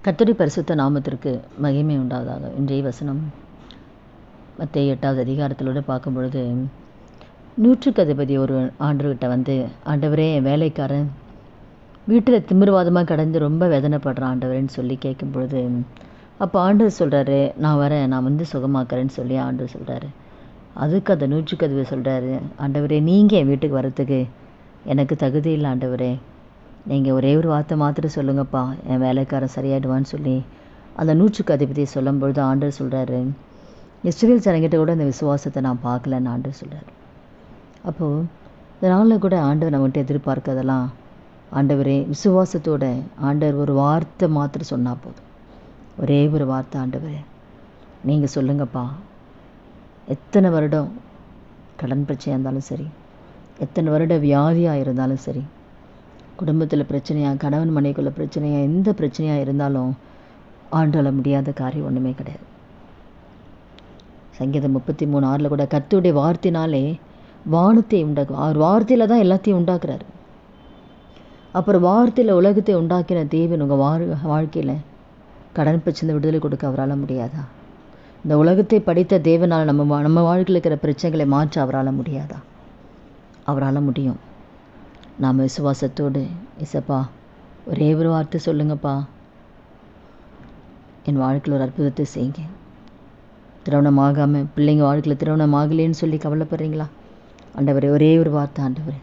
கர்த்தருடைய பரிசுத்த நாமத்திற்கு மகிமை உண்டாவதாக. இன்றைய வசனம் மத்தேயு 8வது அதிகாரத்திலோடு பார்க்கும் பொழுது, 100க்கு அதிபதி ஒரு ஆண்டவர்கிட்ட வந்து, ஆண்டவரே என் வேலைக்காரன் வீட்டில் திமிர்வாதமாக கடந்து ரொம்ப வேதனைப்படுறான் ஆண்டவரேன்னு சொல்லி கேட்கும் பொழுது, அப்போ ஆண்டவர் சொல்கிறாரு, நான் வரேன், நான் வந்து சுகமாக்குறேன்னு சொல்லி ஆண்டவர் சொல்கிறாரு. அதுக்கு அந்த 100க்கு அதிபதி சொல்கிறாரு, ஆண்டவரே நீங்கள் என் வீட்டுக்கு வரத்துக்கு எனக்கு தகுதி இல்லை ஆண்டவரே, நீங்கள் ஒரே ஒரு வார்த்தை மாத்திரம் சொல்லுங்கப்பா, என் வேலைக்காரன் சரியாயிடுவான்னு சொல்லி அந்த 100க்கு அதிபதியை சொல்லும்பொழுது ஆண்டவர் சொல்கிறாரு, இஸ்ரவேல் ஜனங்கிட்ட கூட இந்த விசுவாசத்தை நான் பார்க்கலன்னு ஆண்டவர் சொல்கிறார். அப்போது இதனால் கூட ஆண்டவர் நம்மகிட்ட எதிர்பார்க்கறதெல்லாம், ஆண்டவரே விசுவாசத்தோட ஆண்டவர் ஒரு வார்த்தை மாத்திரம் சொன்னால் போதும். ஒரே ஒரு வார்த்தை, ஆண்டவரே நீங்கள் சொல்லுங்கப்பா. எத்தனை வருடம் கடன் பிரச்சனையாக இருந்தாலும் சரி, எத்தனை வருட வியாதியாக இருந்தாலும் சரி, குடும்பத்தில் பிரச்சனையாக, கணவன் மனைவிக்குள்ள பிரச்சனையாக, எந்த பிரச்சனையாக இருந்தாலும் ஆண்டவரால் முடியாத காரியம் ஒன்றுமே கிடையாது. சங்கீதம் 33:6 கூட கர்த்தருடைய வார்த்தையினாலே வானத்தை உண்டாக்கும். அவர் வார்த்தையில் தான் எல்லாத்தையும் உண்டாக்குறாரு. அப்புறம் வார்த்தையில் உலகத்தை உண்டாக்கின தேவன் உங்கள் வாழ்க்கையில் கடன் பிரச்சனை விடுதலை கொடுக்க அவரால் முடியாதா? இந்த உலகத்தை படித்த தேவனால் நம்ம வாழ்க்கையில் இருக்கிற பிரச்சனைகளை மாற்ற அவரால் முடியாதா? அவரால் முடியும். நாம் விசுவாசத்தோடு, இசப்பா ஒரே ஒரு வார்த்தை சொல்லுங்கப்பா, என் வாழ்க்கையில் ஒரு அற்புதத்தை செய்யுங்க. திருமணம் ஆகாமல் பிள்ளைங்க வாழ்க்கையில் திருமணம் ஆகலேன்னு சொல்லி கவலைப்படுறீங்களா? ஆண்டவரே ஒரே ஒரு வார்த்தை, ஆண்டவரே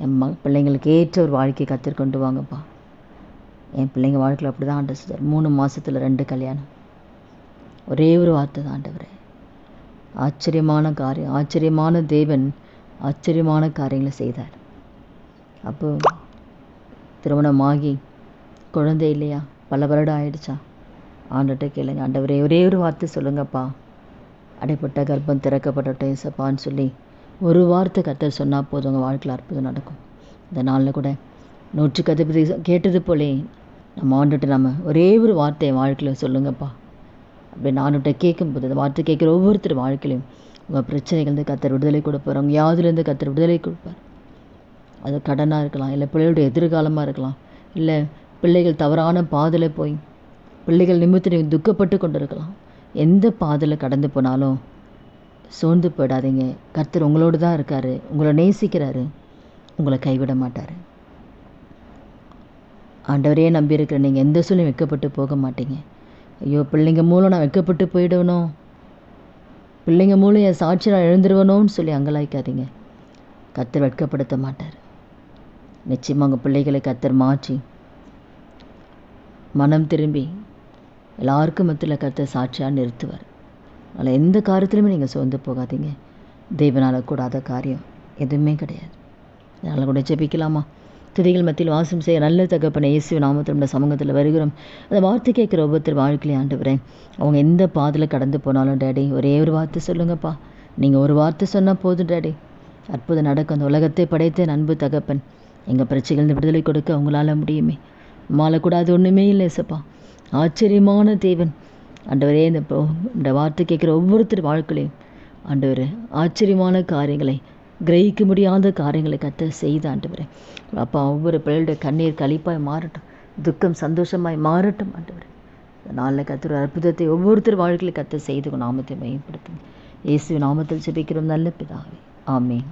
என் பிள்ளைங்களுக்கு ஏற்ற ஒரு வாழ்க்கையை கற்றுக் கொண்டு வாங்கப்பா. என் பிள்ளைங்க வாழ்க்கையில் அப்படி தான் ஆண்டவர் சொல்றார். 3 மாதத்தில் 2 கல்யாணம். ஒரே ஒரு வார்த்தை தான் ஆண்டவரே. ஆச்சரியமான காரியம், ஆச்சரியமான தேவன் ஆச்சரியமான காரியங்களை செய்தார். அப்போ திருமணமாகி குழந்தை இல்லையா, பல வருடம் ஆயிடுச்சா, ஆண்டுகிட்ட கேளுங்க, ஆண்டவரே ஒரே ஒரு வார்த்தை சொல்லுங்கப்பா, அடைப்பட்ட கர்ப்பம் திறக்கப்படட்டும் ஏசப்பான்னு சொல்லி ஒரு வார்த்தை கர்த்தர் சொன்னால் போதும், உங்கள் வாழ்க்கையில் அற்புதம் நடக்கும். இந்த நாளில் கூட 100க்கு அதிபதி கேட்டது போலே நம்ம ஆண்டுகிட்ட நம்ம ஒரே ஒரு வார்த்தையை வாழ்க்கையில் சொல்லுங்கப்பா அப்படின்னு ஆண்டுகிட்ட கேட்கும்போது, அந்த வார்த்தை கேட்குற ஒவ்வொருத்தர் வாழ்க்கையிலையும் உங்கள் பிரச்சனைகள்லேருந்து கர்த்தர் விடுதலை கொடுப்பார். உங்கள் யாதுலேருந்து கர்த்தர் விடுதலை கொடுப்பார். அது கடனாக இருக்கலாம், இல்லை பிள்ளைகளுடைய எதிர்காலமாக இருக்கலாம், இல்லை பிள்ளைகள் தவறான பாதையில் போய் பிள்ளைகள் நிமித்தம் துக்கப்பட்டு கொண்டு இருக்கலாம். எந்த பாதையில் கடந்து போனாலும் சோர்ந்து போயிடாதீங்க. கர்த்தர் உங்களோடு தான் இருக்கார், உங்களை நேசிக்கிறாரு, உங்களை கைவிட மாட்டார். ஆண்டவரே நம்பியிருக்கிற நீங்கள் எந்த சூழ்நிலையும் வெட்கப்பட்டு போக மாட்டீங்க. ஐயோ பிள்ளைங்க மூலம் நான் வெட்கப்பட்டு போயிடணும், பிள்ளைங்க மூலம் என் சாட்சி நான் எழுந்துருவணும்னு சொல்லி அங்கலாய்க்காதீங்க. கர்த்தர் வெட்கப்படுத்த மாட்டார். நிச்சயமாக உங்கள் பிள்ளைகளை கர்த்தர் மாற்றி மனம் திரும்பி எல்லாருக்கும் மத்தியில் கர்த்தர் சாட்சியாக நிறுத்துவார். அதனால் எந்த காரியத்திலுமே நீங்கள் சோர்ந்து போகாதீங்க. தேவனால் கூடாத காரியம் எதுவுமே கிடையாது. அதனால் கூட ஜெபிக்கலாமா? துதிகள் மத்தியில் வாசம் செய்ய நல்ல தகப்பனை இயேசு நாமத்தில் நம்ம சமூகத்தில் வருகிறோம். அந்த வார்த்தை கேட்குற ஒவ்வொருத்தர் வாழ்க்கையிலே ஆண்டவரே, அவங்க எந்த பாதையில் கடந்து போனாலும் டேடி ஒரே ஒரு வார்த்தை சொல்லுங்கப்பா. நீங்கள் ஒரு வார்த்தை சொன்னால் போதும் டேடி, அற்புதம் நடக்கும். அந்த உலகத்தை படைத்த அன்பு தகப்பன் எங்கள் பிரச்சனைகள் விடுதலை கொடுக்க அவங்களால முடியுமே. மாறக்கூடாது ஒன்றுமே இல்லை ஏசப்பா. ஆச்சரியமான தேவன் ஆண்டவரே, இந்த வார்த்தை கேட்குற ஒவ்வொருத்தர் வாழ்க்கையிலையும் ஆண்டவரே ஆச்சரியமான காரியங்களை, கிரகிக்க முடியாத காரியங்களை கர்த்தர் செய்த ஆண்டவரே. அப்பா ஒவ்வொரு பிள்ளைகளுடைய கண்ணீர் களிப்பாய் மாறட்டும், துக்கம் சந்தோஷமாய் மாறட்டும் ஆண்டவரே. நாளில் கர்த்தர் அற்புதத்தை ஒவ்வொருத்தர் வாழ்க்கையில் கர்த்தர் செய்து நாமத்தை மையப்படுத்துங்க. இயேசு நாமத்தில் ஜெபிக்கிறோம் நல்ல பிதாவே, ஆமென்.